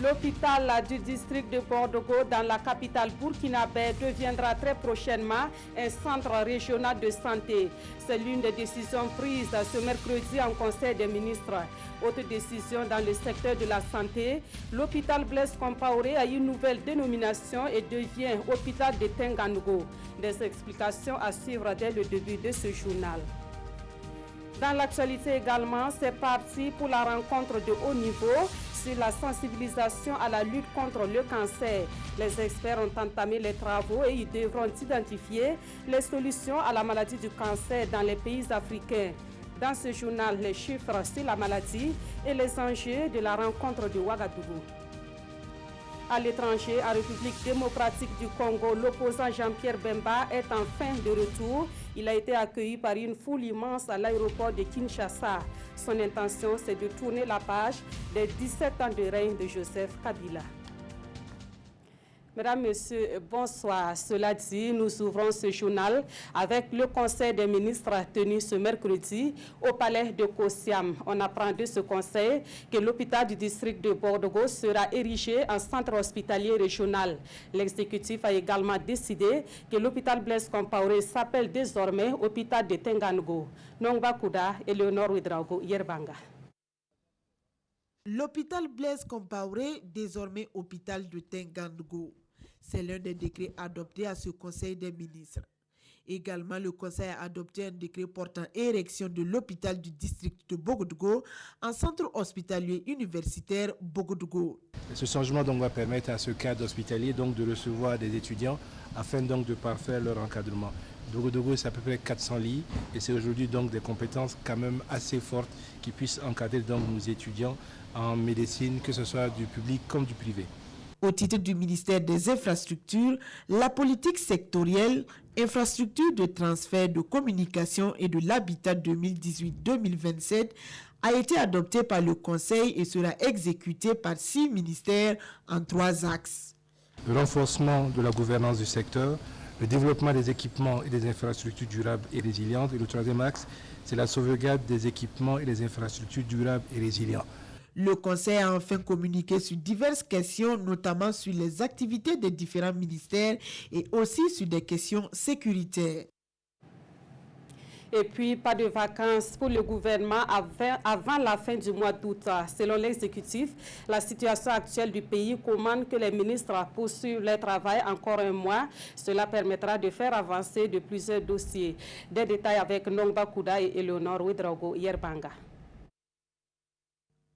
L'hôpital du district de Bordeaux dans la capitale burkinabé deviendra très prochainement un centre régional de santé. C'est l'une des décisions prises ce mercredi en Conseil des ministres. Autre décision dans le secteur de la santé, l'hôpital Blaise Compaoré a une nouvelle dénomination et devient hôpital de Tenganou. Des explications à suivre dès le début de ce journal. Dans l'actualité également, c'est parti pour la rencontre de haut niveau sur la sensibilisation à la lutte contre le cancer. Les experts ont entamé les travaux et ils devront identifier les solutions à la maladie du cancer dans les pays africains. Dans ce journal, les chiffres sur la maladie et les enjeux de la rencontre de Ouagadougou. À l'étranger, en République démocratique du Congo, l'opposant Jean-Pierre Bemba est enfin de retour. Il a été accueilli par une foule immense à l'aéroport de Kinshasa. Son intention, c'est de tourner la page des 17 ans de règne de Joseph Kabila. Mesdames, Messieurs, bonsoir. Cela dit, nous ouvrons ce journal avec le Conseil des ministres tenu ce mercredi au palais de Kosiam. On apprend de ce conseil que l'hôpital du district de Bordeaux sera érigé en centre hospitalier régional. L'exécutif a également décidé que l'hôpital Blaise Compaoré s'appelle désormais hôpital de Tenganou. Nongba Kouda et Léonore Ouedraogo, Yerbanga. L'hôpital Blaise Compaoré, désormais hôpital de Tenganou. C'est l'un des décrets adoptés à ce Conseil des ministres. Également, le Conseil a adopté un décret portant érection de l'hôpital du district de Bogodougou en centre hospitalier universitaire Bogodougou. Ce changement donc va permettre à ce cadre hospitalier donc de recevoir des étudiants afin donc de parfaire leur encadrement. Bogodougou, c'est à peu près 400 lits et c'est aujourd'hui donc des compétences quand même assez fortes qui puissent encadrer donc nos étudiants en médecine, que ce soit du public comme du privé. Au titre du ministère des Infrastructures, la politique sectorielle, infrastructures de transfert de communication et de l'habitat 2018-2027 a été adoptée par le Conseil et sera exécutée par 6 ministères en 3 axes. Le renforcement de la gouvernance du secteur, le développement des équipements et des infrastructures durables et résilientes. Et le troisième axe, c'est la sauvegarde des équipements et des infrastructures durables et résilientes. Le Conseil a enfin communiqué sur diverses questions, notamment sur les activités des différents ministères et aussi sur des questions sécuritaires. Et puis, pas de vacances pour le gouvernement avant la fin du mois d'août. Selon l'exécutif, la situation actuelle du pays commande que les ministres poursuivent leur travail encore un mois. Cela permettra de faire avancer de plusieurs dossiers. Des détails avec Nongba Kouda et Eleonore Ouedraogo, Yerbanga.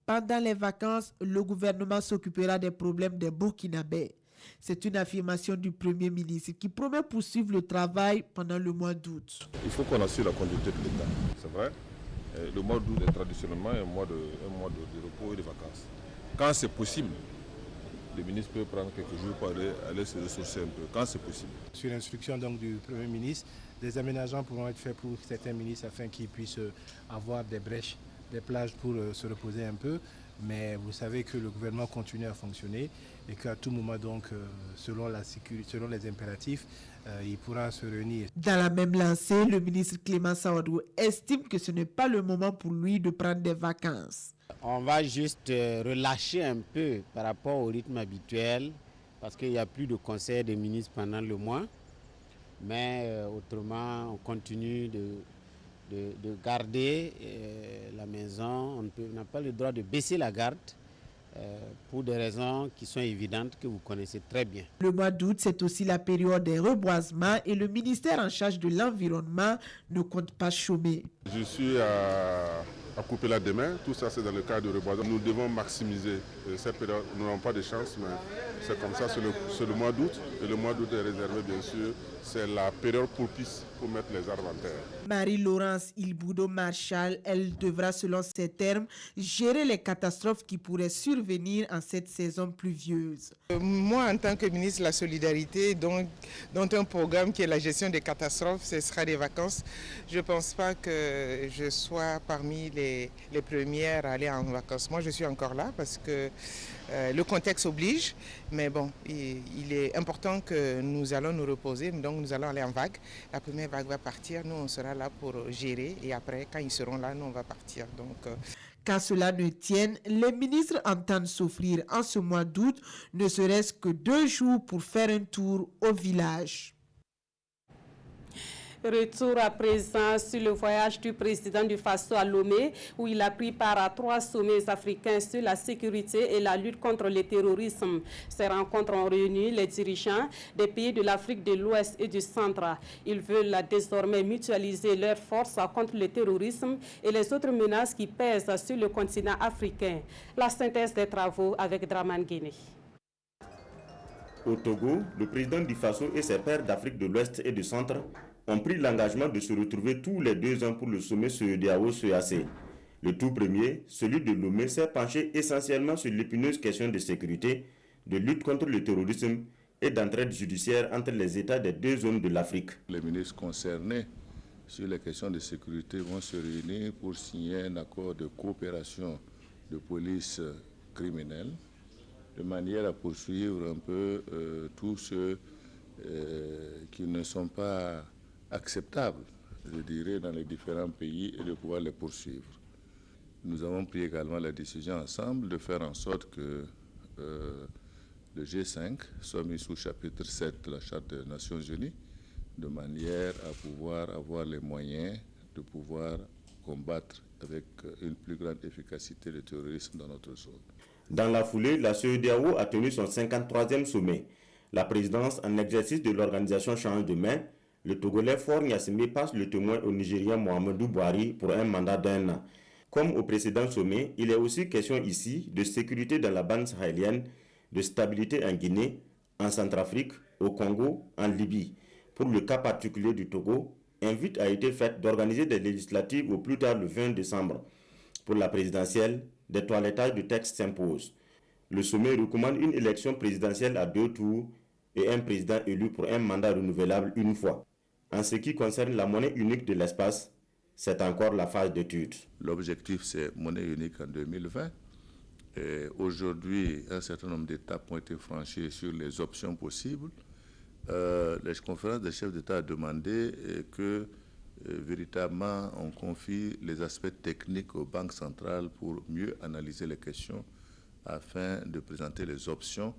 Pendant les vacances, le gouvernement s'occupera des problèmes des Burkinabés. C'est une affirmation du Premier ministre qui promet poursuivre le travail pendant le mois d'août. Il faut qu'on assure la continuité de l'État, c'est vrai. Le mois d'août est traditionnellement un mois de repos et de vacances. Quand c'est possible, le ministre peut prendre quelques jours pour aller se ressourcer un peu, quand c'est possible. Sur l'instruction donc du Premier ministre, des aménagements pourront être faits pour certains ministres afin qu'ils puissent avoir des brèches, des plages pour se reposer un peu, mais vous savez que le gouvernement continue à fonctionner et qu'à tout moment donc selon la sécurité, selon les impératifs, il pourra se réunir. Dans la même lancée, le ministre Clément Sawadou estime que ce n'est pas le moment pour lui de prendre des vacances. On va juste relâcher un peu par rapport au rythme habituel parce qu'il n'y a plus de conseil des ministres pendant le mois, mais autrement on continue de garder la maison. On n'a pas le droit de baisser la garde pour des raisons qui sont évidentes que vous connaissez très bien. Le mois d'août, c'est aussi la période des reboisements et le ministère en charge de l'environnement ne compte pas chômer. Je suis à couper la demain, tout ça c'est dans le cadre de reboisement. Nous devons maximiser cette période, nous n'avons pas de chance, mais c'est comme ça, c'est le mois d'août. Et le mois d'août est réservé bien sûr, c'est la période propice pour mettre les arbres en terre. Marie-Laurence Ilboudo-Marchal, elle devra selon ses termes gérer les catastrophes qui pourraient survenir en cette saison pluvieuse. Moi en tant que ministre de la Solidarité, dont un programme qui est la gestion des catastrophes, ce sera des vacances, je ne pense pas que je sois parmi les premières à aller en vacances. Moi je suis encore là parce que le contexte oblige, mais bon, il est important que nous allons nous reposer, donc nous allons aller en vague. La première vague va partir, nous on sera là pour gérer et après quand ils seront là, nous on va partir. Donc, Qu'à cela ne tienne, les ministres entendent s'offrir en ce mois d'août ne serait-ce que 2 jours pour faire un tour au village. Retour à présent sur le voyage du président du Faso à Lomé, où il a pris part à 3 sommets africains sur la sécurité et la lutte contre le terrorisme. Ces rencontres ont réuni les dirigeants des pays de l'Afrique de l'Ouest et du Centre. Ils veulent désormais mutualiser leurs forces contre le terrorisme et les autres menaces qui pèsent sur le continent africain. La synthèse des travaux avec Draman Guinée. Au Togo, le président du Faso et ses pairs d'Afrique de l'Ouest et du Centre ont pris l'engagement de se retrouver tous les 2 ans pour le sommet CEDEAO-CEAC. Le tout premier, celui de Lomé, s'est penché essentiellement sur l'épineuse question de sécurité, de lutte contre le terrorisme et d'entraide judiciaire entre les États des 2 zones de l'Afrique. Les ministres concernés sur les questions de sécurité vont se réunir pour signer un accord de coopération de police criminelle, de manière à poursuivre un peu tous ceux qui ne sont pas acceptables, je dirais, dans les différents pays et de pouvoir les poursuivre. Nous avons pris également la décision ensemble de faire en sorte que le G5 soit mis sous chapitre 7 de la Charte des Nations Unies, de manière à pouvoir avoir les moyens de pouvoir combattre avec une plus grande efficacité le terrorisme dans notre zone. Dans la foulée, la CEDEAO a tenu son 53e sommet. La présidence en exercice de l'organisation change de main. Le Togolais Faure Gnassingbé passe le témoin au Nigérien Mohamedou Buhari pour un mandat d'1 an. Comme au précédent sommet, il est aussi question ici de sécurité dans la bande sahélienne, de stabilité en Guinée, en Centrafrique, au Congo, en Libye. Pour le cas particulier du Togo, invite a été faite d'organiser des législatives au plus tard le 20 décembre. Pour la présidentielle, des toilettages de textes s'imposent. Le sommet recommande une élection présidentielle à 2 tours et un président élu pour un mandat renouvelable une fois. En ce qui concerne la monnaie unique de l'espace, c'est encore la phase d'étude. L'objectif, c'est monnaie unique en 2020. Aujourd'hui, un certain nombre d'étapes ont été franchies sur les options possibles. La conférence des chefs d'État a demandé que véritablement on confie les aspects techniques aux banques centrales pour mieux analyser les questions afin de présenter les options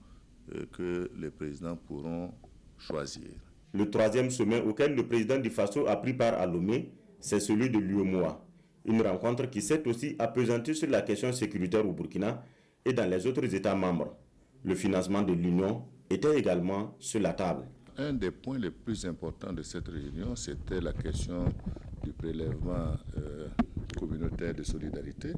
que les présidents pourront choisir. Le 3e sommet auquel le président du Faso a pris part à Lomé, c'est celui de l'UEMOA. Une rencontre qui s'est aussi appesantie sur la question sécuritaire au Burkina et dans les autres États membres. Le financement de l'Union était également sur la table. Un des points les plus importants de cette réunion, c'était la question du prélèvement communautaire de solidarité,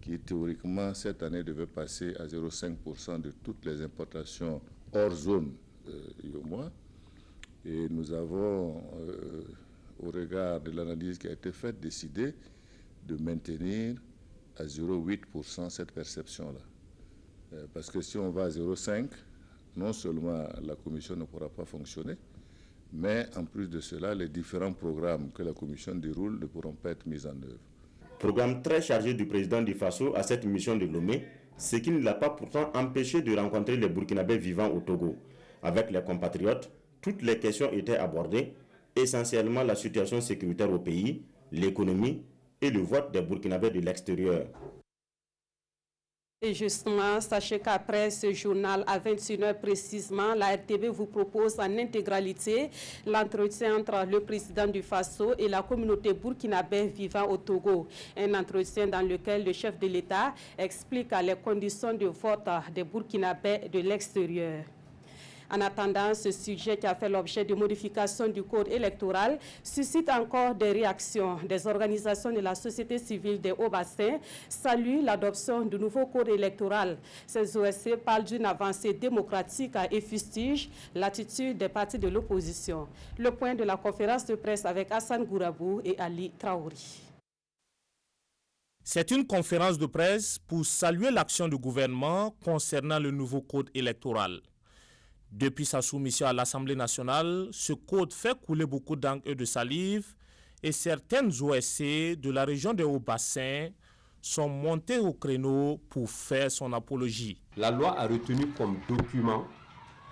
qui théoriquement cette année devait passer à 0,5% de toutes les importations hors zone UEMOA. Et nous avons, au regard de l'analyse qui a été faite, décidé de maintenir à 0,8% cette perception-là. Parce que si on va à 0,5%, non seulement la Commission ne pourra pas fonctionner, mais en plus de cela, les différents programmes que la Commission déroule ne pourront pas être mis en œuvre. Programme très chargé du président du Faso à cette mission de Lomé, ce qui ne l'a pas pourtant empêché de rencontrer les Burkinabés vivant au Togo. Avec les compatriotes, toutes les questions étaient abordées, essentiellement la situation sécuritaire au pays, l'économie et le vote des Burkinabés de l'extérieur. Et justement, sachez qu'après ce journal, à 21h précisément, la RTB vous propose en intégralité l'entretien entre le président du Faso et la communauté burkinabé vivant au Togo. Un entretien dans lequel le chef de l'État explique les conditions de vote des Burkinabés de l'extérieur. En attendant, ce sujet qui a fait l'objet de modifications du code électoral suscite encore des réactions. Des organisations de la société civile des Hauts-Bassins saluent l'adoption du nouveau code électoral. Ces OSC parlent d'une avancée démocratique et fustigent l'attitude des partis de l'opposition. Le point de la conférence de presse avec Hassan Gourabou et Ali Traouri. C'est une conférence de presse pour saluer l'action du gouvernement concernant le nouveau code électoral. Depuis sa soumission à l'Assemblée nationale, ce code fait couler beaucoup d'encre et de salive et certaines OSC de la région des Hauts-Bassins sont montées au créneau pour faire son apologie. La loi a retenu comme document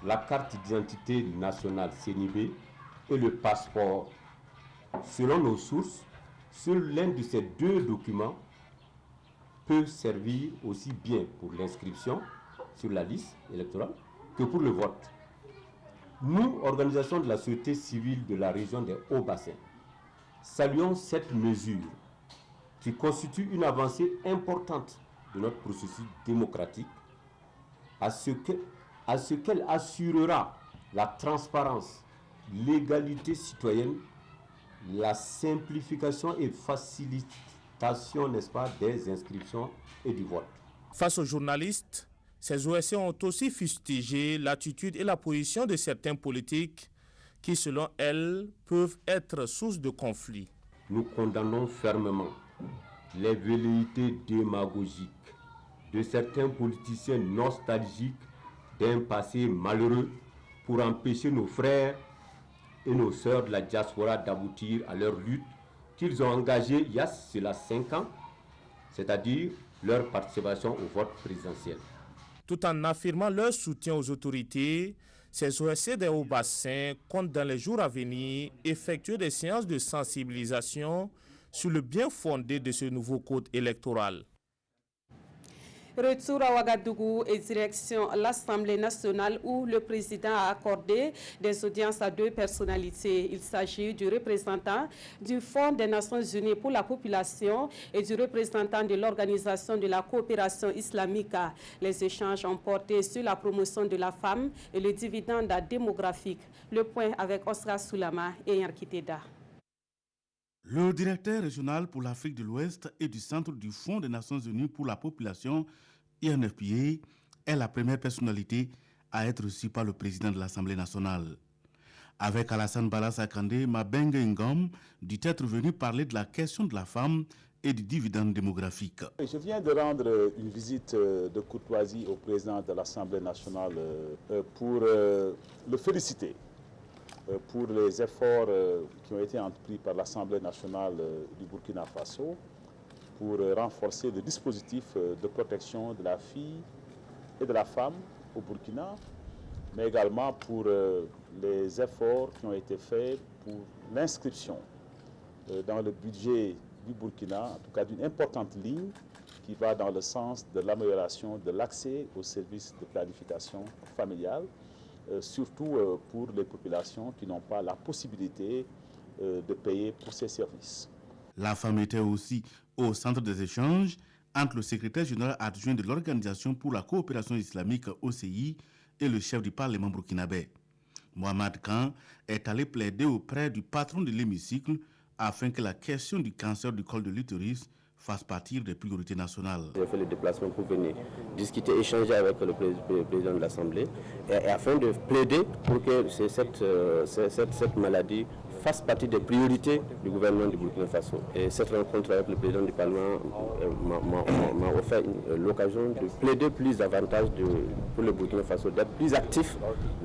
la carte d'identité nationale CNIB et le passeport. Selon nos sources, sur l'un de ces 2 documents, peut servir aussi bien pour l'inscription sur la liste électorale que pour le vote. Nous, organisation de la société civile de la région des Hauts-Bassins, saluons cette mesure qui constitue une avancée importante de notre processus démocratique à ce qu'elle assurera la transparence, l'égalité citoyenne, la simplification et facilitation, n'est-ce pas, des inscriptions et du vote. Face aux journalistes, ces OSC ont aussi fustigé l'attitude et la position de certains politiques qui, selon elles, peuvent être source de conflits. Nous condamnons fermement les velléités démagogiques de certains politiciens nostalgiques d'un passé malheureux pour empêcher nos frères et nos sœurs de la diaspora d'aboutir à leur lutte qu'ils ont engagée il y a cela 5 ans, c'est-à-dire leur participation au vote présidentiel. Tout en affirmant leur soutien aux autorités, ces OSC des Hauts-Bassins comptent dans les jours à venir effectuer des séances de sensibilisation sur le bien fondé de ce nouveau code électoral. Retour à Ouagadougou et direction l'Assemblée nationale où le président a accordé des audiences à 2 personnalités. Il s'agit du représentant du Fonds des Nations Unies pour la population et du représentant de l'Organisation de la coopération islamique. Les échanges ont porté sur la promotion de la femme et le dividende démographique. Le point avec Oscar Soulama et Yarkiteda. Le directeur régional pour l'Afrique de l'Ouest et du centre du Fonds des Nations Unies pour la population, INFPA, est la première personnalité à être reçue par le président de l'Assemblée nationale. Avec Alassane Bala Sakandé, Mabengue Ngom dit être venu parler de la question de la femme et du dividende démographique. Je viens de rendre une visite de courtoisie au président de l'Assemblée nationale pour le féliciter pour les efforts qui ont été entrepris par l'Assemblée nationale du Burkina Faso pour renforcer le dispositif de protection de la fille et de la femme au Burkina, mais également pour les efforts qui ont été faits pour l'inscription dans le budget du Burkina, en tout cas d'une importante ligne qui va dans le sens de l'amélioration de l'accès aux services de planification familiale, surtout pour les populations qui n'ont pas la possibilité de payer pour ces services. La femme était aussi au centre des échanges entre le secrétaire général adjoint de l'Organisation pour la coopération islamique OCI et le chef du Parlement burkinabé. Mohamed Khan est allé plaider auprès du patron de l'hémicycle afin que la question du cancer du col de l'utérus fasse partie des priorités nationales. J'ai fait le déplacement pour venir discuter, échanger avec le président de l'Assemblée et afin de plaider pour que cette maladie fasse partie des priorités du gouvernement du Burkina Faso. Et cette rencontre avec le président du Parlement m'a offert l'occasion de plaider plus davantage pour le Burkina Faso, d'être plus actif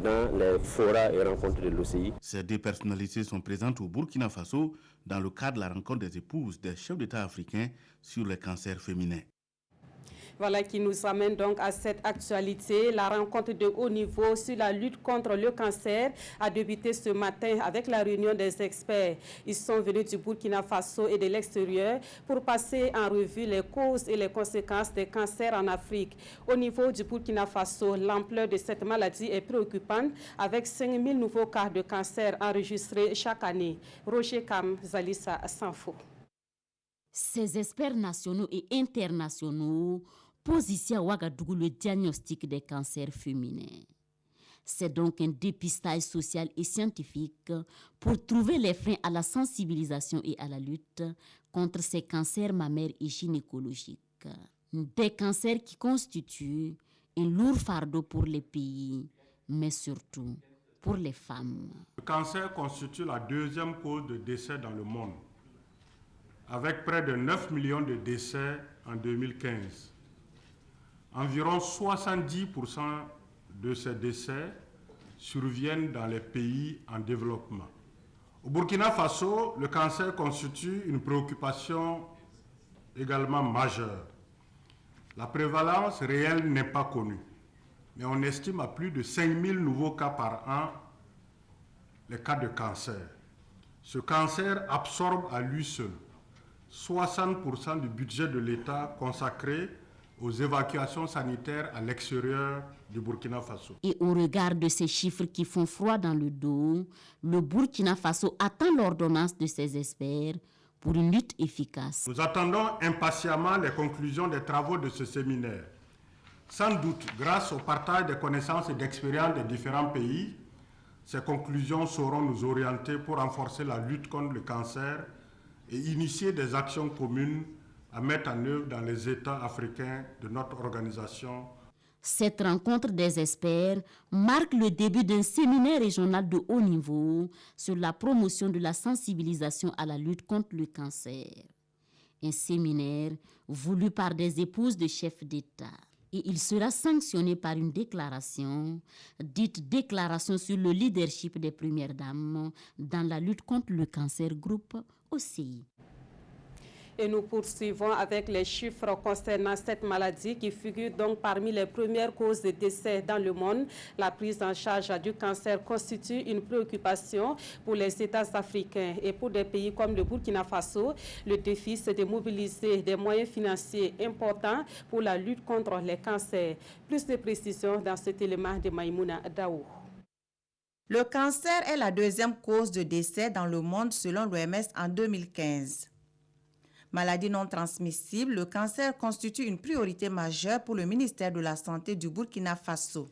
dans les forats et rencontres de l'OCI. Ces 2 personnalités sont présentes au Burkina Faso dans le cadre de la rencontre des épouses des chefs d'État africains sur les cancers féminins. Voilà qui nous amène donc à cette actualité. La rencontre de haut niveau sur la lutte contre le cancer a débuté ce matin avec la réunion des experts. Ils sont venus du Burkina Faso et de l'extérieur pour passer en revue les causes et les conséquences des cancers en Afrique. Au niveau du Burkina Faso, l'ampleur de cette maladie est préoccupante avec 5000 nouveaux cas de cancer enregistrés chaque année. Roger Kam, Zalissa Sanfo. Ces experts nationaux et internationaux posent ici à Ouagadougou le diagnostic des cancers féminins. C'est donc un dépistage social et scientifique pour trouver les freins à la sensibilisation et à la lutte contre ces cancers mammaires et gynécologiques. Des cancers qui constituent un lourd fardeau pour les pays, mais surtout pour les femmes. Le cancer constitue la 2e cause de décès dans le monde, avec près de 9 millions de décès en 2015. Environ 70% de ces décès surviennent dans les pays en développement. Au Burkina Faso, le cancer constitue une préoccupation également majeure. La prévalence réelle n'est pas connue, mais on estime à plus de 5000 nouveaux cas par an les cas de cancer. Ce cancer absorbe à lui seul 60% du budget de l'État consacré aux évacuations sanitaires à l'extérieur du Burkina Faso. Et au regard de ces chiffres qui font froid dans le dos, le Burkina Faso attend l'ordonnance de ses experts pour une lutte efficace. Nous attendons impatiemment les conclusions des travaux de ce séminaire. Sans doute, grâce au partage des connaissances et d'expériences des différents pays, ces conclusions sauront nous orienter pour renforcer la lutte contre le cancer et initier des actions communes à mettre en œuvre dans les États africains de notre organisation. Cette rencontre des experts marque le début d'un séminaire régional de haut niveau sur la promotion de la sensibilisation à la lutte contre le cancer. Un séminaire voulu par des épouses de chefs d'État. Et il sera sanctionné par une déclaration, dite déclaration sur le leadership des premières dames dans la lutte contre le cancer, groupe OCI. Et nous poursuivons avec les chiffres concernant cette maladie qui figure donc parmi les premières causes de décès dans le monde. La prise en charge du cancer constitue une préoccupation pour les États africains et pour des pays comme le Burkina Faso. Le défi, c'est de mobiliser des moyens financiers importants pour la lutte contre les cancers. Plus de précisions dans cet élément de Maïmouna Daou. Le cancer est la deuxième cause de décès dans le monde selon l'OMS en 2015. Maladie non transmissible, le cancer constitue une priorité majeure pour le ministère de la Santé du Burkina Faso.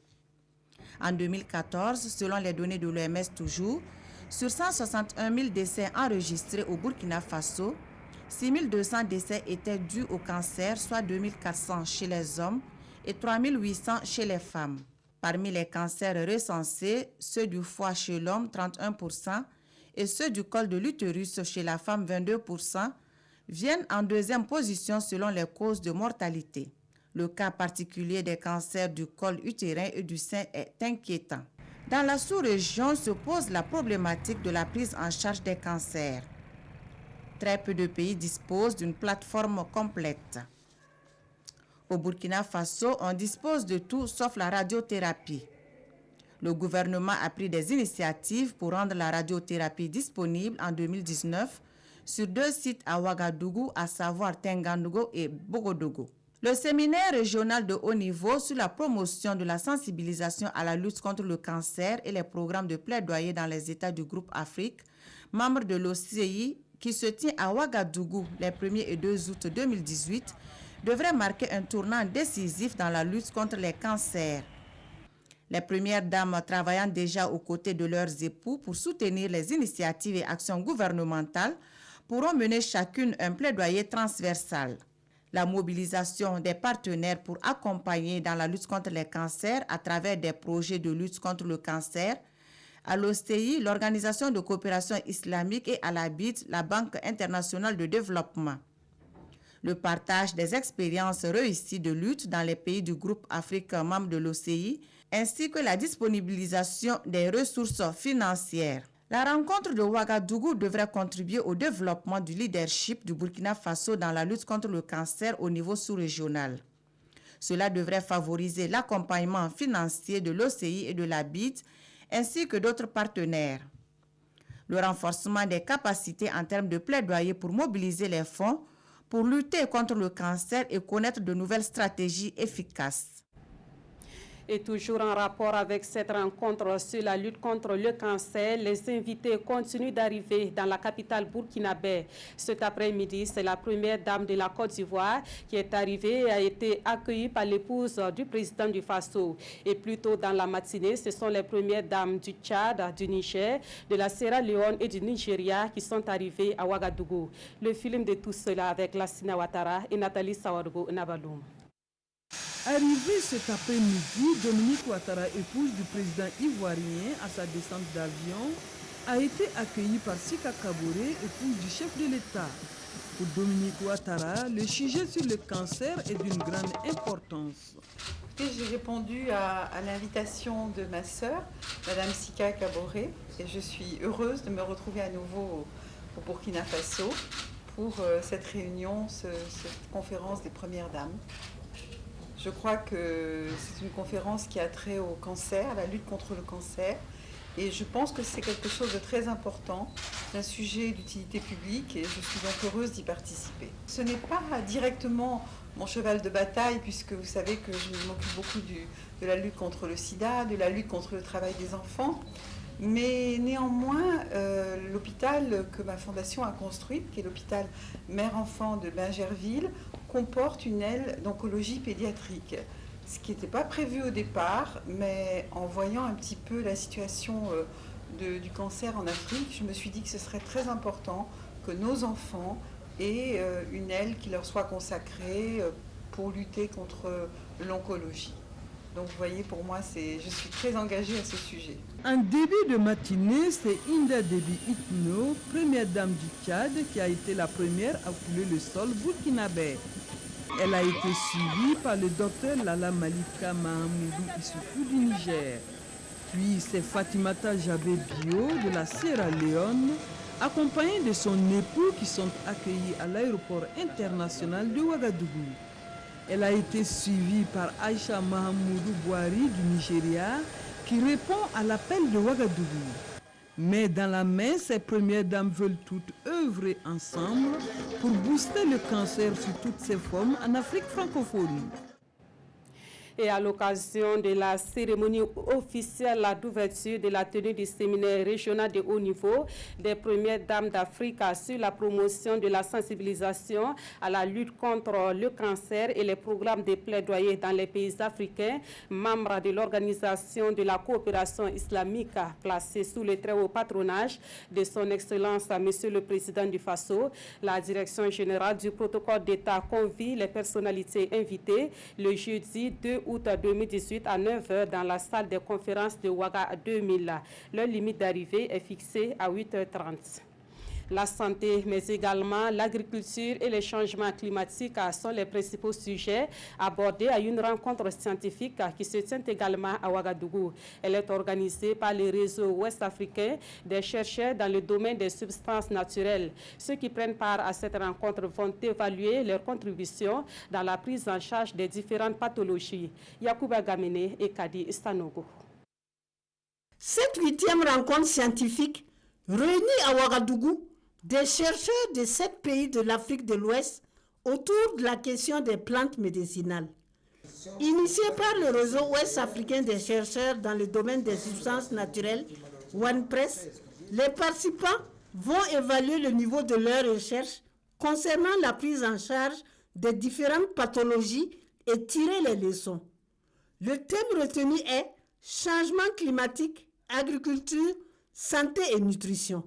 En 2014, selon les données de l'OMS toujours, sur 161 000 décès enregistrés au Burkina Faso, 6 200 décès étaient dus au cancer, soit 2 400 chez les hommes et 3 800 chez les femmes. Parmi les cancers recensés, ceux du foie chez l'homme, 31%, et ceux du col de l'utérus chez la femme, 22%, viennent en deuxième position selon les causes de mortalité. Le cas particulier des cancers du col utérin et du sein est inquiétant. Dans la sous-région se pose la problématique de la prise en charge des cancers. Très peu de pays disposent d'une plateforme complète. Au Burkina Faso, on dispose de tout sauf la radiothérapie. Le gouvernement a pris des initiatives pour rendre la radiothérapie disponible en 2019 sur 2 sites à Ouagadougou, à savoir Tengandogo et Bogodogo. Le séminaire régional de haut niveau sur la promotion de la sensibilisation à la lutte contre le cancer et les programmes de plaidoyer dans les États du groupe Afrique, membre de l'OCI, qui se tient à Ouagadougou les 1er et 2 août 2018, devrait marquer un tournant décisif dans la lutte contre les cancers. Les premières dames travaillant déjà aux côtés de leurs époux pour soutenir les initiatives et actions gouvernementales pourront mener chacune un plaidoyer transversal. La mobilisation des partenaires pour accompagner dans la lutte contre les cancers à travers des projets de lutte contre le cancer, à l'OCI, l'Organisation de coopération islamique, et à la BID, la Banque internationale de développement. Le partage des expériences réussies de lutte dans les pays du groupe Afrique membre de l'OCI, ainsi que la disponibilisation des ressources financières. La rencontre de Ouagadougou devrait contribuer au développement du leadership du Burkina Faso dans la lutte contre le cancer au niveau sous-régional. Cela devrait favoriser l'accompagnement financier de l'OCI et de la BID, ainsi que d'autres partenaires. Le renforcement des capacités en termes de plaidoyer pour mobiliser les fonds pour lutter contre le cancer et connaître de nouvelles stratégies efficaces. Et toujours en rapport avec cette rencontre sur la lutte contre le cancer, les invités continuent d'arriver dans la capitale burkinabé. Cet après-midi, c'est la première dame de la Côte d'Ivoire qui est arrivée et a été accueillie par l'épouse du président du Faso. Et plus tôt dans la matinée, ce sont les premières dames du Tchad, du Niger, de la Sierra Leone et du Nigeria qui sont arrivées à Ouagadougou. Le film de tout cela avec Lassina Ouattara et Nathalie Sawargo Nabaloum. Arrivé cet après-midi, Dominique Ouattara, épouse du président ivoirien, à sa descente d'avion, a été accueillie par Sika Kaboré, épouse du chef de l'État. Pour Dominique Ouattara, le sujet sur le cancer est d'une grande importance. J'ai répondu à l'invitation de ma sœur, Madame Sika Kaboré, et je suis heureuse de me retrouver à nouveau au Burkina Faso pour cette réunion, cette conférence des Premières Dames. Je crois que c'est une conférence qui a trait au cancer, à la lutte contre le cancer. Et je pense que c'est quelque chose de très important d'un sujet d'utilité publique et je suis donc heureuse d'y participer. Ce n'est pas directement mon cheval de bataille puisque vous savez que je m'occupe beaucoup de la lutte contre le sida, de la lutte contre le travail des enfants. Mais néanmoins, l'hôpital que ma fondation a construit, qui est l'hôpital Mère-Enfant de Bingerville, comporte une aile d'oncologie pédiatrique. Ce qui n'était pas prévu au départ, mais en voyant un petit peu la situation du cancer en Afrique, je me suis dit que ce serait très important que nos enfants aient une aile qui leur soit consacrée pour lutter contre l'oncologie. Donc vous voyez, pour moi, je suis très engagée à ce sujet. En début de matinée, c'est Inda Déby Itno, première dame du Tchad, qui a été la première à couler le sol burkinabé. Elle a été suivie par le docteur Lala Malika Mahamoudou Issoufou du Niger. Puis c'est Fatimata Jabé Bio de la Sierra Leone, accompagnée de son époux qui sont accueillis à l'aéroport international de Ouagadougou. Elle a été suivie par Aïcha Mahamoudou Bouhari du Nigeria qui répond à l'appel de Ouagadougou. Mais dans la main, ces premières dames veulent toutes œuvrer ensemble pour booster le cancer sous toutes ses formes en Afrique francophone. Et à l'occasion de la cérémonie officielle d'ouverture de la tenue du séminaire régional de haut niveau des premières dames d'Afrique sur la promotion de la sensibilisation à la lutte contre le cancer et les programmes de plaidoyer dans les pays africains, membre de l'Organisation de la coopération islamique placée sous le très haut patronage de son Excellence Monsieur le Président du Faso, la Direction générale du protocole d'État convie les personnalités invitées le jeudi 2 août 2018 à 9h dans la salle de conférence de Ouaga 2000. Leur limite d'arrivée est fixée à 8h30. La santé, mais également l'agriculture et les changements climatiques sont les principaux sujets abordés à une rencontre scientifique qui se tient également à Ouagadougou. Elle est organisée par le réseau ouest-africain des chercheurs dans le domaine des substances naturelles. Ceux qui prennent part à cette rencontre vont évaluer leur contribution dans la prise en charge des différentes pathologies. Yacouba Gamene et Kadi Stanogo. Cette 8e rencontre scientifique réunit à Ouagadougou des chercheurs de 7 pays de l'Afrique de l'Ouest autour de la question des plantes médicinales. Initiée par le réseau ouest-africain des chercheurs dans le domaine des substances naturelles, OnePress, les participants vont évaluer le niveau de leurs recherches concernant la prise en charge des différentes pathologies et tirer les leçons. Le thème retenu est changement climatique, agriculture, santé et nutrition.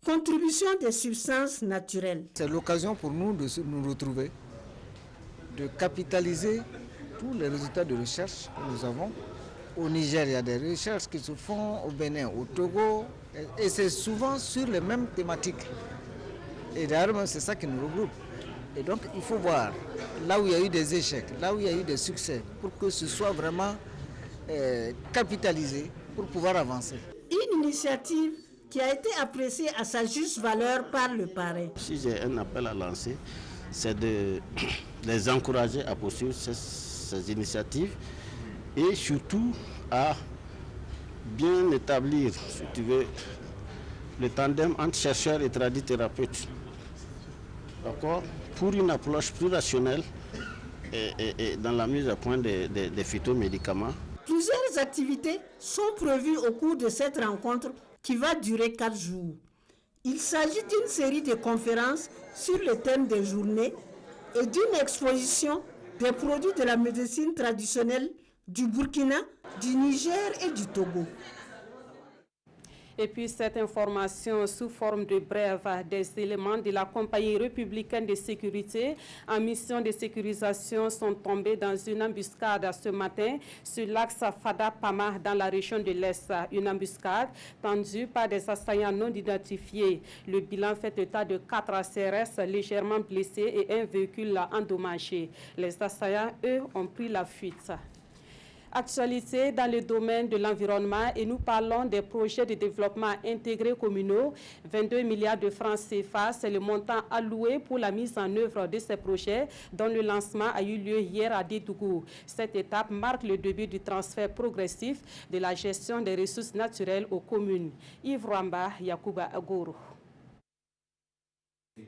Contribution des substances naturelles. C'est l'occasion pour nous de nous retrouver, de capitaliser tous les résultats de recherche que nous avons. Au Niger, il y a des recherches qui se font, au Bénin, au Togo, et c'est souvent sur les mêmes thématiques. Et d'ailleurs, c'est ça qui nous regroupe. Et donc, il faut voir là où il y a eu des échecs, là où il y a eu des succès, pour que ce soit vraiment capitalisé pour pouvoir avancer. Une initiative qui a été appréciée à sa juste valeur par le parrain. Si j'ai un appel à lancer, c'est de les encourager à poursuivre ces initiatives et surtout à bien établir, si tu veux, le tandem entre chercheurs et tradithérapeutes. D'accord ? Pour une approche plus rationnelle et dans la mise à point des phytomédicaments. Plusieurs activités sont prévues au cours de cette rencontre qui va durer 4 jours. Il s'agit d'une série de conférences sur le thème des journées et d'une exposition des produits de la médecine traditionnelle du Burkina, du Niger et du Togo. Et puis cette information sous forme de brève des éléments de la compagnie républicaine de sécurité en mission de sécurisation sont tombés dans une embuscade ce matin sur l'axe Fada-Pama dans la région de l'Est. Une embuscade tendue par des assaillants non identifiés. Le bilan fait état de 4 CRS légèrement blessés et un véhicule endommagé. Les assaillants, eux, ont pris la fuite. Actualité dans le domaine de l'environnement et nous parlons des projets de développement intégrés communaux. 22 milliards de francs CFA, c'est le montant alloué pour la mise en œuvre de ces projets dont le lancement a eu lieu hier à Dédougou. Cette étape marque le début du transfert progressif de la gestion des ressources naturelles aux communes. Yves Rwamba, Yacouba Agoro.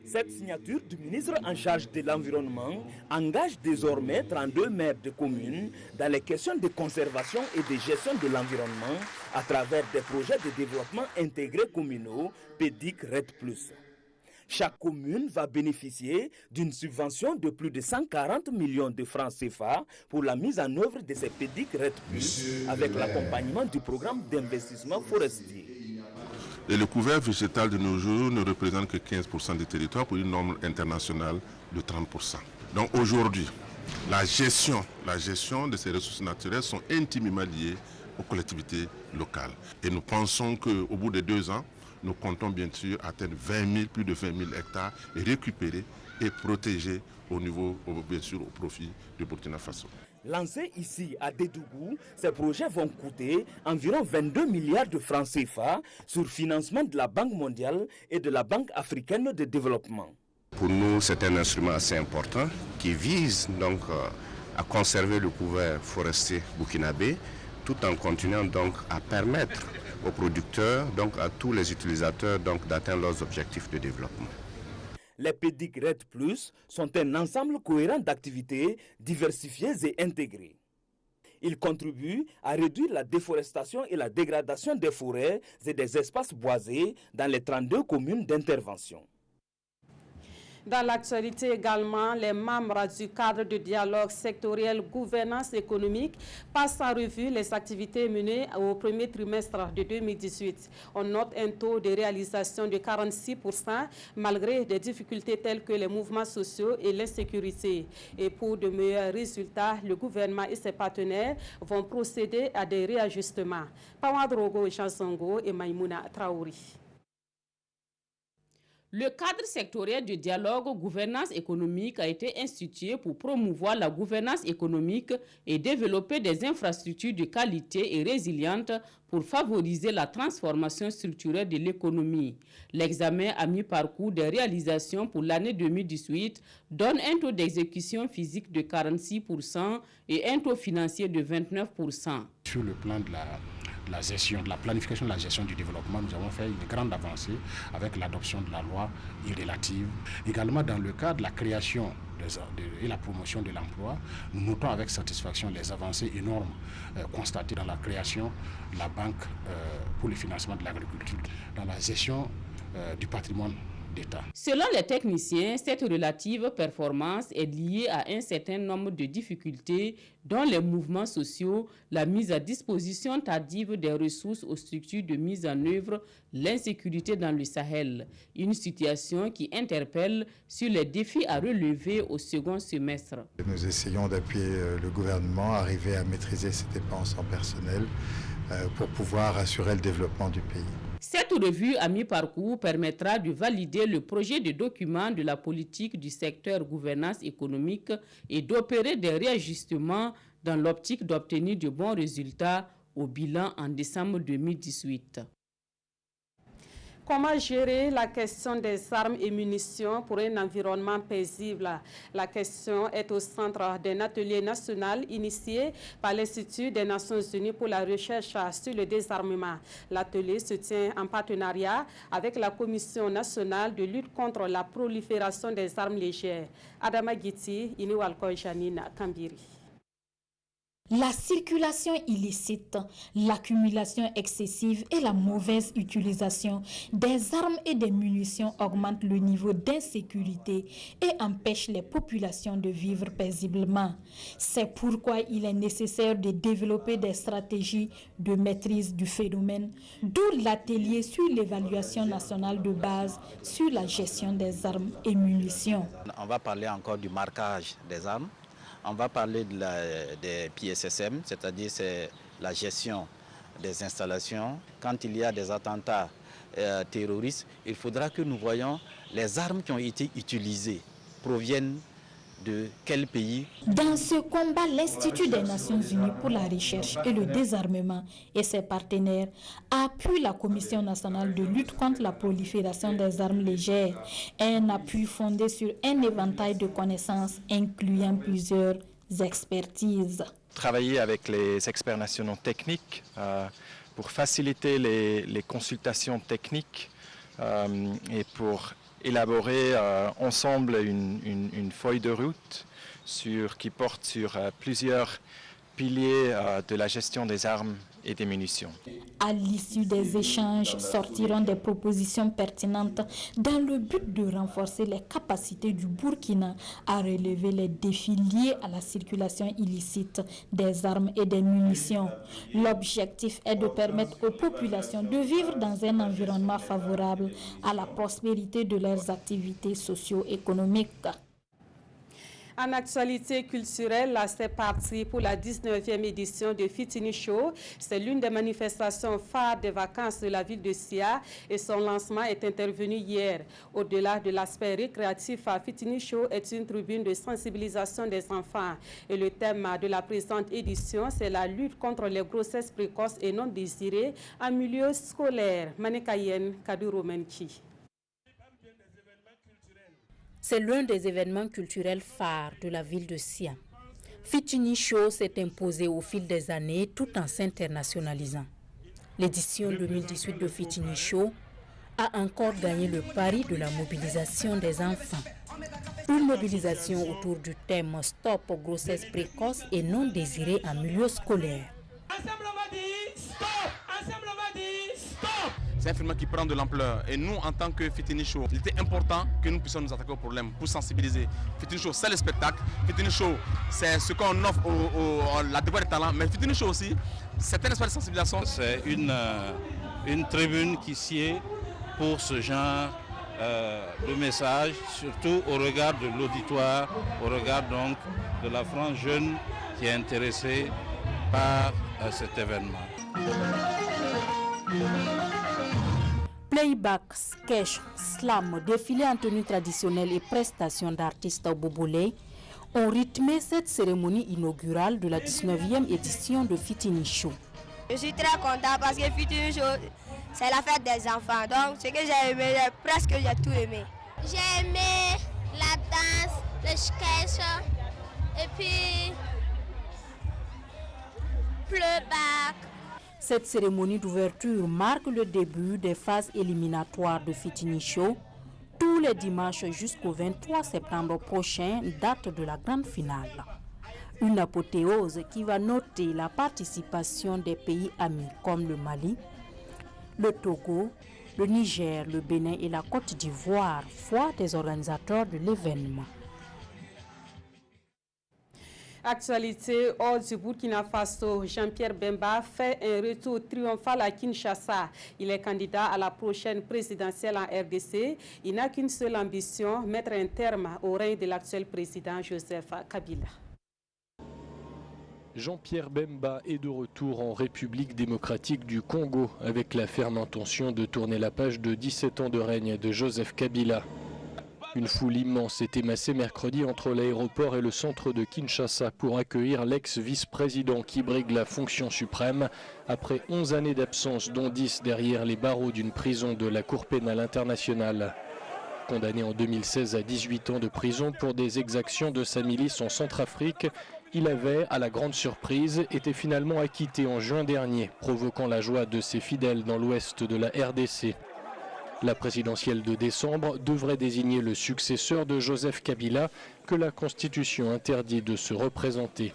Cette signature du ministre en charge de l'environnement engage désormais 32 maires de communes dans les questions de conservation et de gestion de l'environnement à travers des projets de développement intégrés communaux PEDIC RED+. Chaque commune va bénéficier d'une subvention de plus de 140 millions de francs CFA pour la mise en œuvre de ces PEDIC RED+, avec l'accompagnement du programme d'investissement forestier. Et le couvert végétal de nos jours ne représente que 15% du territoire pour une norme internationale de 30%. Donc aujourd'hui, la gestion de ces ressources naturelles sont intimement liées aux collectivités locales. Et nous pensons qu'au bout de 2 ans, nous comptons bien sûr atteindre plus de 20 000 hectares et récupérer et protéger au niveau, bien sûr, au profit du Burkina Faso. Lancés ici à Dédougou, ces projets vont coûter environ 22 milliards de francs CFA sur financement de la Banque mondiale et de la Banque africaine de développement. Pour nous, c'est un instrument assez important qui vise donc à conserver le couvert forestier burkinabé tout en continuant donc à permettre aux producteurs, donc à tous les utilisateurs donc d'atteindre leurs objectifs de développement. Les PEDIC RED+ sont un ensemble cohérent d'activités diversifiées et intégrées. Ils contribuent à réduire la déforestation et la dégradation des forêts et des espaces boisés dans les 32 communes d'intervention. Dans l'actualité également, les membres du cadre de dialogue sectoriel gouvernance économique passent en revue les activités menées au premier trimestre de 2018. On note un taux de réalisation de 46% malgré des difficultés telles que les mouvements sociaux et l'insécurité. Et pour de meilleurs résultats, le gouvernement et ses partenaires vont procéder à des réajustements. Pawadrogo Chansongo et Maïmouna Traouri. Le cadre sectoriel de dialogue gouvernance économique a été institué pour promouvoir la gouvernance économique et développer des infrastructures de qualité et résilientes pour favoriser la transformation structurelle de l'économie. L'examen à mi-parcours des réalisations pour l'année 2018 donne un taux d'exécution physique de 46% et un taux financier de 29%. Sur le plan de la gestion, de la planification de la gestion du développement, nous avons fait une grande avancée avec l'adoption de la loi irrélative. Également dans le cadre de la création et la promotion de l'emploi, nous notons avec satisfaction les avancées énormes constatées dans la création de la Banque pour le financement de l'agriculture, dans la gestion du patrimoine d'État. Selon les techniciens, cette relative performance est liée à un certain nombre de difficultés dont les mouvements sociaux, la mise à disposition tardive des ressources aux structures de mise en œuvre, l'insécurité dans le Sahel. Une situation qui interpelle sur les défis à relever au second semestre. Nous essayons d'appuyer le gouvernement à arriver à maîtriser ses dépenses en personnel pour pouvoir assurer le développement du pays. Cette revue à mi-parcours permettra de valider le projet de document de la politique du secteur gouvernance économique et d'opérer des réajustements dans l'optique d'obtenir de bons résultats au bilan en décembre 2018. Comment gérer la question des armes et munitions pour un environnement paisible? La question est au centre d'un atelier national initié par l'Institut des Nations Unies pour la recherche sur le désarmement. L'atelier se tient en partenariat avec la Commission nationale de lutte contre la prolifération des armes légères. Adama Giti, Iniwalko Janine Kambiri. La circulation illicite, l'accumulation excessive et la mauvaise utilisation des armes et des munitions augmentent le niveau d'insécurité et empêchent les populations de vivre paisiblement. C'est pourquoi il est nécessaire de développer des stratégies de maîtrise du phénomène, d'où l'atelier sur l'évaluation nationale de base sur la gestion des armes et munitions. On va parler encore du marquage des armes. On va parler des PSSM, c'est-à-dire c'est la gestion des installations. Quand il y a des attentats terroristes, il faudra que nous voyions les armes qui ont été utilisées proviennent de quel pays. Dans ce combat, l'Institut des Nations Unies pour la recherche et le désarmement et ses partenaires appuient la Commission nationale de lutte contre la prolifération des armes légères, un appui fondé sur un éventail de connaissances incluant plusieurs expertises. Travailler avec les experts nationaux techniques pour faciliter les consultations techniques et pour élaboré ensemble une feuille de route qui porte sur plusieurs piliers de la gestion des armes et des munitions. À l'issue des échanges sortiront des propositions pertinentes dans le but de renforcer les capacités du Burkina à relever les défis liés à la circulation illicite des armes et des munitions. L'objectif est de permettre aux populations de vivre dans un environnement favorable à la prospérité de leurs activités socio-économiques. En actualité culturelle, c'est parti pour la 19e édition de Fitini Show. C'est l'une des manifestations phares des vacances de la ville de Sia et son lancement est intervenu hier. Au-delà de l'aspect récréatif, Fitini Show est une tribune de sensibilisation des enfants. Et le thème de la présente édition, c'est la lutte contre les grossesses précoces et non désirées en milieu scolaire. Manekayen Kaduromenki. C'est l'un des événements culturels phares de la ville de Sia. Fitini Show s'est imposé au fil des années tout en s'internationalisant. L'édition 2018 de Fitini Show a encore gagné le pari de la mobilisation des enfants. Une mobilisation autour du thème Stop aux grossesses précoces et non désirées en milieu scolaire. Ensemble on va dire stop! Ensemble on va dire stop! C'est un phénomène qui prend de l'ampleur et nous en tant que Fitini Show, il était important que nous puissions nous attaquer au problème pour sensibiliser. Fitini Show c'est le spectacle, Fitini Show c'est ce qu'on offre la découverte des talents, mais Fitini Show aussi c'est un espace de sensibilisation. C'est une tribune qui sied pour ce genre de message, surtout au regard de l'auditoire, au regard donc de la frange jeune qui est intéressée par cet événement. Playback, sketch, slam, défilé en tenue traditionnelle et prestations d'artistes bobolais ont rythmé cette cérémonie inaugurale de la 19e édition de Fitini Show. Je suis très content parce que Fitini Show, c'est la fête des enfants. Donc, ce que j'ai aimé, presque j'ai tout aimé. J'ai aimé la danse, le sketch, et puis playback. Cette cérémonie d'ouverture marque le début des phases éliminatoires de Fitini Show, tous les dimanches jusqu'au 23 septembre prochain, date de la grande finale. Une apothéose qui va noter la participation des pays amis comme le Mali, le Togo, le Niger, le Bénin et la Côte d'Ivoire, foi des organisateurs de l'événement. Actualité hors du Burkina Faso, Jean-Pierre Bemba fait un retour triomphal à Kinshasa. Il est candidat à la prochaine présidentielle en RDC. Il n'a qu'une seule ambition, mettre un terme au règne de l'actuel président Joseph Kabila. Jean-Pierre Bemba est de retour en République démocratique du Congo avec la ferme intention de tourner la page de 17 ans de règne de Joseph Kabila. Une foule immense s'est émassée mercredi entre l'aéroport et le centre de Kinshasa pour accueillir l'ex-vice-président qui brigue la fonction suprême après 11 années d'absence, dont 10 derrière les barreaux d'une prison de la Cour pénale internationale. Condamné en 2016 à 18 ans de prison pour des exactions de sa milice en Centrafrique, il avait, à la grande surprise, été finalement acquitté en juin dernier, provoquant la joie de ses fidèles dans l'ouest de la RDC. La présidentielle de décembre devrait désigner le successeur de Joseph Kabila que la Constitution interdit de se représenter.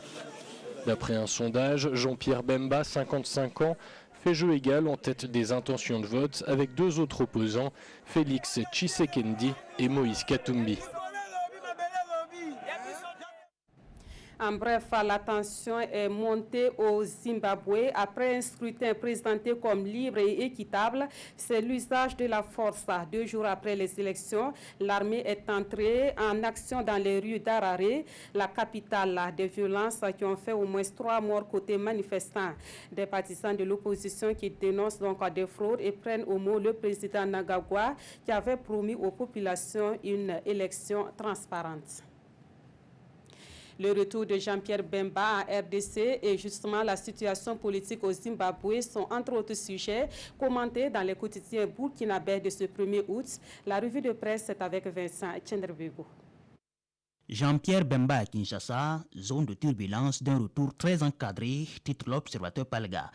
D'après un sondage, Jean-Pierre Bemba, 55 ans, fait jeu égal en tête des intentions de vote avec deux autres opposants, Félix Tshisekedi et Moïse Katumbi. En bref, la tension est montée au Zimbabwe après un scrutin présenté comme libre et équitable. C'est l'usage de la force. 2 jours après les élections, l'armée est entrée en action dans les rues d'Harare, la capitale. Des violences qui ont fait au moins 3 morts côté manifestants. Des partisans de l'opposition qui dénoncent donc des fraudes et prennent au mot le président Mnangagwa qui avait promis aux populations une élection transparente. Le retour de Jean-Pierre Bemba en RDC et justement la situation politique au Zimbabwe sont entre autres sujets commentés dans les quotidiens burkinabés de ce 1er août. La revue de presse est avec Vincent Tchendrebego. Jean-Pierre Bemba à Kinshasa, zone de turbulence d'un retour très encadré, titre l'observateur Palga.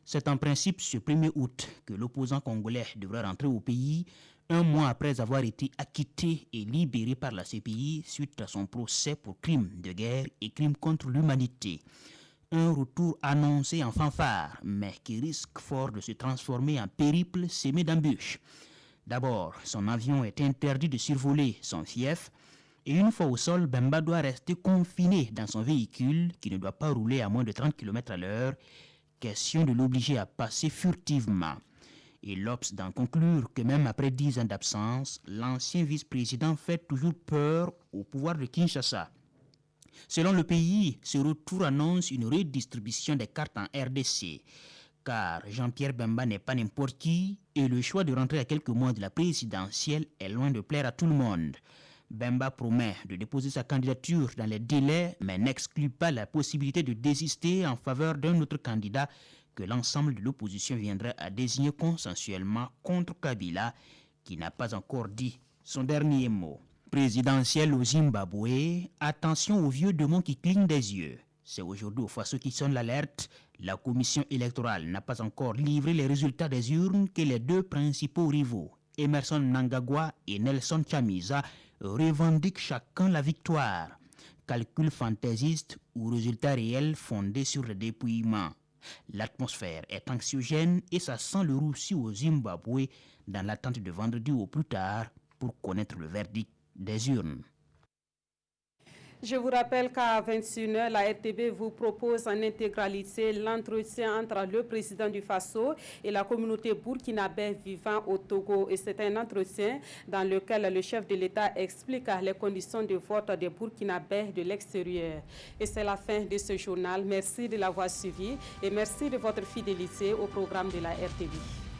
C'est en principe ce 1er août que l'opposant congolais devrait rentrer au pays, un mois après avoir été acquitté et libéré par la CPI suite à son procès pour crimes de guerre et crimes contre l'humanité. Un retour annoncé en fanfare, mais qui risque fort de se transformer en périple semé d'embûches. D'abord, son avion est interdit de survoler son fief, et une fois au sol, Bemba doit rester confiné dans son véhicule qui ne doit pas rouler à moins de 30 km à l'heure. Question de l'obliger à passer furtivement. Et l'Obs d'en conclure que même après 10 ans d'absence, l'ancien vice-président fait toujours peur au pouvoir de Kinshasa. Selon le pays, ce retour annonce une redistribution des cartes en RDC, car Jean-Pierre Bemba n'est pas n'importe qui et le choix de rentrer à quelques mois de la présidentielle est loin de plaire à tout le monde. Bemba promet de déposer sa candidature dans les délais, mais n'exclut pas la possibilité de désister en faveur d'un autre candidat que l'ensemble de l'opposition viendrait à désigner consensuellement contre Kabila, qui n'a pas encore dit son dernier mot. Présidentiel au Zimbabwe, attention aux vieux démons qui clignent des yeux. C'est aujourd'hui aux Faso qui sonne l'alerte. La commission électorale n'a pas encore livré les résultats des urnes que les deux principaux rivaux, Emerson Mnangagwa et Nelson Chamisa, revendiquent chacun la victoire. Calcul fantaisiste ou résultat réel fondé sur le dépouillement. L'atmosphère est anxiogène et ça sent le roussi au Zimbabwe dans l'attente de vendredi au plus tard pour connaître le verdict des urnes. Je vous rappelle qu'à 21h, la RTB vous propose en intégralité l'entretien entre le président du Faso et la communauté burkinabé vivant au Togo. Et c'est un entretien dans lequel le chef de l'État explique les conditions de vote des Burkinabés de l'extérieur. Et c'est la fin de ce journal. Merci de l'avoir suivi et merci de votre fidélité au programme de la RTB.